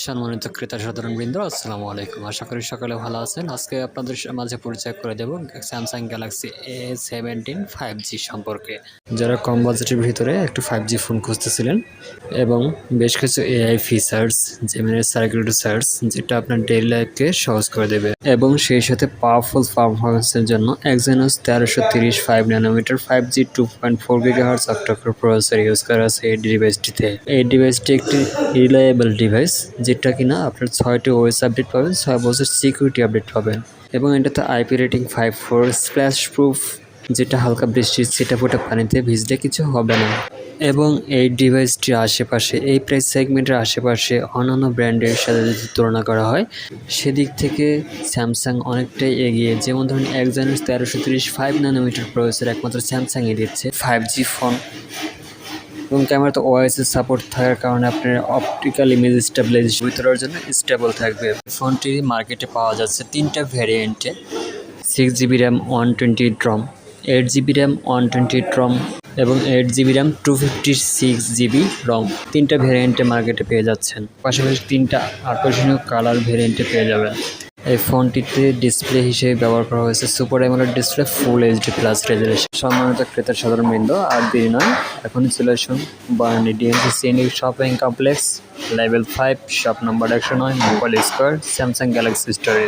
সম্মানিত ক্রেতা সাধারণবৃন্দ, আসসালামু আলাইকুম। আশা করি সকালে ভালো আছেন। আজকে আপনাদের মাঝে পরিচয় করে দেব স্যামসাং গ্যালাক্সি A17 5G সম্পর্কে। যারা কম বাজেটের ভিতরে একটু 5G ফোন খুঁজতেছিলেন এবং বেশ কিছু AI features, Gemini circuit search, যেটা আপনার ডেইলি লাইফকে সহজ করে দেবে এবং সেই সাথে পাওয়ারফুল পারফরমেন্সের জন্য Exynos 1330 5 nanometre 5G 2.4 GHz octa core processor use করা আছে এই ডিভাইসটিতে। এই ডিভাইসটি একটি রিলায়েবল ডিভাইস, যেটা কিনা আপনার 6টি ওএস আপডেট পাবেন, 6 বছর সিকিউরিটি আপডেট পাবেন এবং এটাতে আইপি রেটিং 5.4 স্প্ল্যাশ প্রুফ, যেটা হালকা বৃষ্টির ছিটাফোঁটা পানিতে ভিজলে কিছু হবে না। এবং এই ডিভাইসটির আশেপাশে, এই প্রাইস সেগমেন্টের আশেপাশে অন্যান্য ব্র্যান্ডের সাথে যদি তুলনা করা হয়, সেদিক থেকে স্যামসাং অনেকটাই এগিয়ে। যেমন ধরুন Exynos 1330 5 ন্যানোমিটার প্রসেসর একমাত্র স্যামসাংই দিচ্ছে 5G ফোন এবং ক্যামেরাতে ওআইএস সাপোর্ট থাকার কারণে আপনার অপটিক্যাল ইমেজ স্টেবিলাইজেশন তোলার জন্য স্টেবল থাকবে। ফোনটি মার্কেটে পাওয়া যাচ্ছে 3টা ভ্যারিয়েন্টে: 6GB RAM 128 ROM, 8GB RAM 128 ROM এবং 8GB র্যাম 256GB ROM। 3টা ভ্যারিয়েন্টে মার্কেটে পেয়ে যাচ্ছেন। পাশাপাশি 3টা আকর্ষণীয় কালার ভ্যারিয়েন্টে পেয়ে যাবেন। এই ফোনটিতে ডিসপ্লে হিসেবে ব্যবহার করা হয়েছে super AMOLED display full HD plus resolution. সম্মানিত ক্রেতা সাধারণবৃন্দ, আর দেরি নয়, এখনই চলে আসুন বারানি DMC CND shopping complex, level 5, shop number 109, mobile square, Samsung Galaxy স্টোরে।